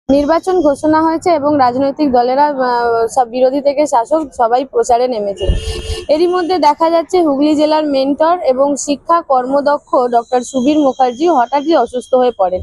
নির্বাচন ঘোষণা হয়েছে এবং রাজনৈতিক দলেরা সব বিরোধী থেকে শাসক সবাই প্রচারে নেমেছে। এরই মধ্যে দেখা যাচ্ছে হুগলি জেলার মেন্টর এবং শিক্ষা কর্মদক্ষ ডক্টর সুবীর মুখার্জি হঠাৎই অসুস্থ হয়ে পড়েন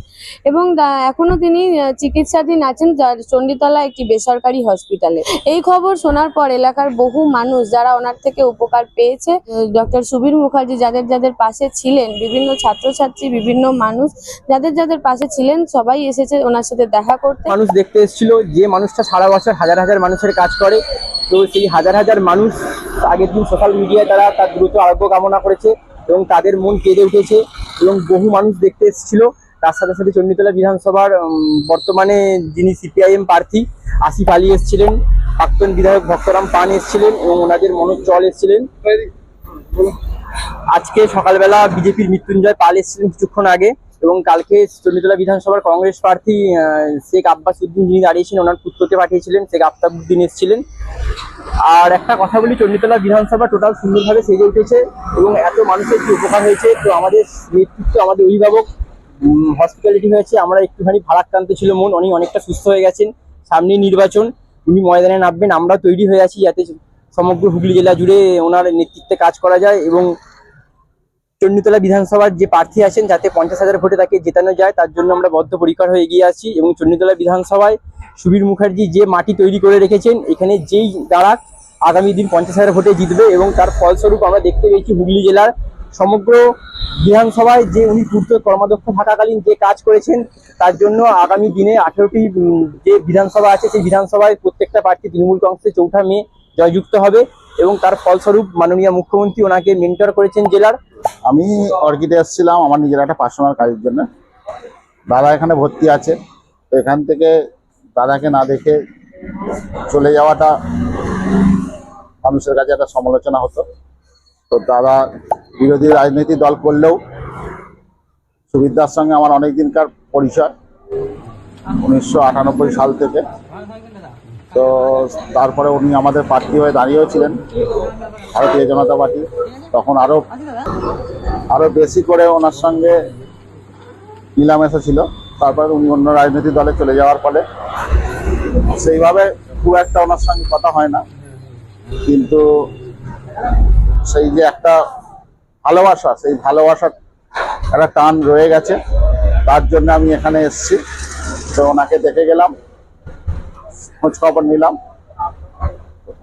এবং এখনো তিনি চিকিৎসাধীন আছেন চণ্ডীতলা একটি বেসরকারি হসপিটালে। এই খবর শোনার পর এলাকার বহু মানুষ যারা ওনার থেকে উপকার পেয়েছে, ডক্টর সুবীর মুখার্জি যাদের যাদের পাশে ছিলেন, বিভিন্ন ছাত্রছাত্রী, বিভিন্ন মানুষ যাদের যাদের পাশে ছিলেন, সবাই এসেছে ওনার সাথে দেখা করতে। মানুষ দেখতে এসেছিল, যে মানুষটা সারা বছর হাজার হাজার মানুষের কাজ করে। তো সেই হাজার হাজার মানুষ আগের দিন সোশ্যাল মিডিয়ায় তারা তার দ্রুত আরোগ্য কামনা করেছে এবং তাদের মন কেঁদে উঠেছে এবং বহু মানুষ দেখতে এসেছিল। তার সাথে সাথে চণ্ডীতলা বিধানসভার বর্তমানে যিনি সিপিআইএম প্রার্থী আসিফ আলী এসেছিলেন, প্রাক্তন বিধায়ক ভক্তরাম পান এসেছিলেন এবং ওনাদের মনোজ চল এসেছিলেন। আজকে সকালবেলা বিজেপির মৃত্যুঞ্জয় পাল এসেছিলেন কিছুক্ষণ আগে এবং কালকে চণ্ডীতলা বিধানসভার কংগ্রেস প্রার্থী শেখ আব্বাস উদ্দিন যিনি দাঁড়িয়েছিলেন ওনার পুত্রকে পাঠিয়েছিলেন, শেখ আফতাবউদ্দিন এসেছিলেন। আর একটা কথা বলি, চণ্ডীতলা বিধানসভা টোটাল সুন্দরভাবে সেজে উঠেছে এবং এত মানুষের কি উপকার হয়েছে। তো আমাদের নেতৃত্ব, আমাদের অভিভাবক হসপিটালিটি হয়েছে, আমরা একটুখানি ভারাক্রান্ত ছিল মন, উনি অনেকটা সুস্থ হয়ে গেছেন। সামনে নির্বাচন, উনি ময়দানে নামবেন, আমরা তৈরি হয়ে আছি যাতে সমগ্র হুগলি জেলা জুড়ে ওনার নেতৃত্বে কাজ করা যায় এবং চণ্ডীতলা বিধানসভার যে প্রার্থী আছেন যাতে 50,000 ভোটে তাকে জেতানো যায়, তার জন্য আমরা বদ্ধপরিকর হয়ে এগিয়ে আসছি। এবং চণ্ডীতলা বিধানসভায় সুবীর মুখার্জি যে মাটি তৈরি করে রেখেছেন, এখানে যেই দাঁড়াক আগামী দিন 50,000 ভোটে জিতবে এবং তার ফলস্বরূপ আমরা দেখতে পেয়েছি হুগলি জেলার সমগ্র বিধানসভায় যে উনি পূর্ত কর্মদক্ষ থাকাকালীন যে কাজ করেছেন, তার জন্য আগামী দিনে 18টি যে বিধানসভা আছে সেই বিধানসভায় প্রত্যেকটা প্রার্থী তৃণমূল কংগ্রেসের 4 মে জয়যুক্ত হবে এবং তার ফলস্বরূপ মাননীয় মুখ্যমন্ত্রী ওনাকে মেন্টর করেছেন জেলার। আমি অর্কিডে এসেছিলাম আমার নিজের একটা পার্সোনাল কাজের জন্য। দাদা এখানে ভর্তি আছে, তো এখান থেকে দাদাকে না দেখে চলে যাওয়াটা মানুষের কাছে একটা সমালোচনা হতো। তো দাদা বিরোধী রাজনৈতিক দল করলেও সুবিধার সঙ্গে আমার অনেক দিনকার পরিচয়, 1998 সাল থেকে। তো তারপরে উনি আমাদের প্রার্থী হয়ে দাঁড়িয়েও ছিলেন ভারতীয় জনতা পার্টি, তখন আরো বেশি করে ওনার সঙ্গে মিলামেশা ছিল। তারপরে উনি অন্য রাজনৈতিক দলে চলে যাওয়ার ফলে সেইভাবে খুব একটা ওনার সঙ্গে কথা হয় না, কিন্তু সেই যে একটা ভালোবাসা, সেই ভালোবাসার একটা টান রয়ে গেছে। তার জন্য আমি এখানে এসেছি। তো ওনাকে দেখে গেলাম, খোঁজ খবর নিলাম,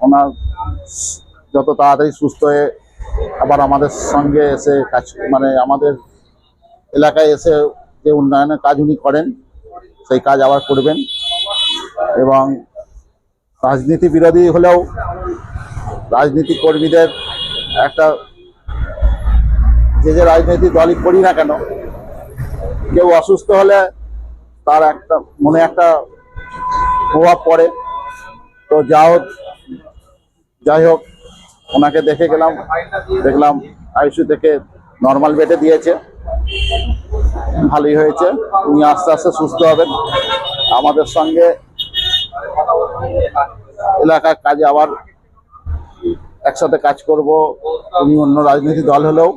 ওনার যত তাড়াতাড়ি সুস্থ হয়ে আবার আমাদের সঙ্গে এসে কাজ, মানে আমাদের এলাকায় এসে যে উন্নয়নের কাজ উনি করেন সেই কাজ আবার করবেন। এবং রাজনীতি বিরোধী হলেও রাজনীতি কর্মীদের একটা, যে রাজনৈতিক দলই করি না কেন, কেউ অসুস্থ হলে তার একটা মনে একটা প্রভাব পড়ে। তো যাই হোক ওনাকে দেখে গেলাম, দেখলাম আইসিইউ থেকে নর্মাল বেডে দিয়েছে, ভালোই হয়েছে। উনি আস্তে আস্তে সুস্থ হবেন, আমাদের সঙ্গে এলাকার কাজে আবার একসাথে কাজ করব। উনি অন্য রাজনৈতিক দল হলেও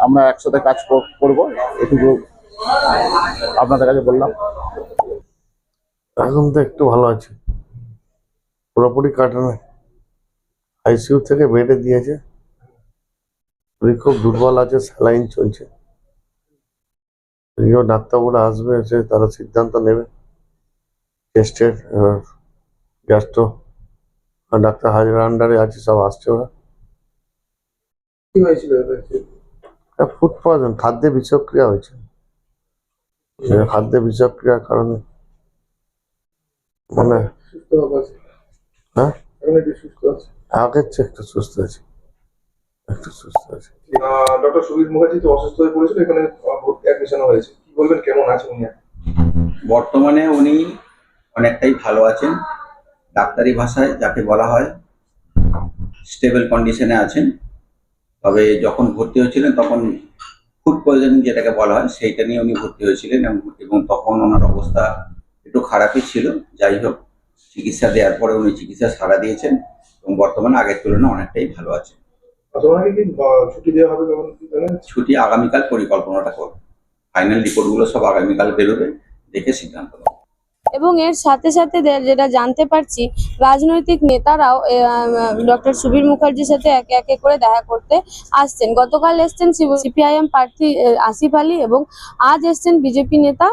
আমরা একসাথে কাজ করব, এটুকু আপনাদের কাছে বললাম। এখন তো একটু ভালো আছে, পুরোপুরি কাটানো, আইসিইউ থেকে বেডে দিয়েছে, খুব দুর্বল আছে, স্যালাইন চলছে। ডাক্তারবাবুরা আসবে, এসে তারা সিদ্ধান্ত নেবে টেস্টের। গ্যাস্ট্রো ডাক্তার হাজার আন্ডারে আছে, সব আসছে ওরা। কি হয়েছিল? ফুড পয়জন, খাদ্যে বিষক্রিয়া হয়েছে। খাদ্যে বিষক্রিয়ার কারণে মানে হ্যাঁ, আগের চেয়ে একটু সুস্থ আছে, একটু সুস্থ আছে। ডক্টর সুবীর মুখার্জি তো অসুস্থ হয়ে পড়েছিল, এখানে অ্যাডমিশন হয়েছে, কি বলবেন, কেমন আছেন উনি? বর্তমানে উনি অনেকটাই ভালো আছেন, ডাক্তারি ভাষায় যাকে বলা হয় স্টেবল কন্ডিশনে আছেন। তবে যখন ভর্তি হয়েছিলেন তখন ফুড পয়জনিং যেটাকে বলা হয় সেইটা নিয়ে উনি ভর্তি হয়েছিলেন এবং তখন ওনার অবস্থা একটু খারাপই ছিল। যাই হোক, চিকিৎসা দেওয়ার পরে উনি চিকিৎসা সাড়া দিয়েছেন এবং বর্তমানে আগের তুলনায় অনেকটাই ভালো আছে। ছুটি দেওয়া হবে? ছুটি আগামীকাল পরিকল্পনাটা করব, ফাইনাল রিপোর্টগুলো সব আগামীকাল বেরোবে, দেখে সিদ্ধান্ত নেব। এবং এর সাথে সাথে যেটা জানতে পারছি, রাজনৈতিক নেতারাও ডক্টর সুবীর মুখার্জির সাথে একে একে করে দেখা করতে আসছেন। গতকাল এসছেন সিপিআইএম প্রার্থী আসিফ আলী এবং আজ এসছেন বিজেপি নেতা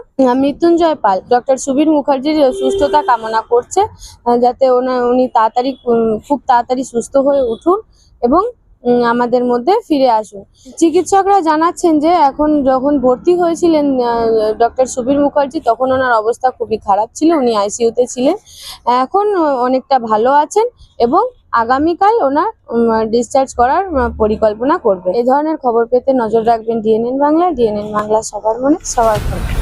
মৃত্যুঞ্জয় পাল। ডক্টর সুবীর মুখার্জির সুস্থতা কামনা করছে, যাতে উনি তাড়াতাড়ি খুব তাড়াতাড়ি সুস্থ হয়ে উঠুন এবং আমাদের মধ্যে ফিরে আসুন। চিকিৎসকরা জানাচ্ছেন যে এখন যখন ভর্তি হয়েছিলেন ডক্টর সুবীর মুখার্জি, তখন ওনার অবস্থা খুবই খারাপ ছিল, উনি আইসিইউতে ছিলেন। এখন অনেকটা ভালো আছেন এবং আগামীকাল ওনার ডিসচার্জ করার পরিকল্পনা করবে। এই ধরনের খবর পেতে নজর রাখবেন ডিএনএন বাংলা। ডিএনএন বাংলা সবার মনে সবার খবর।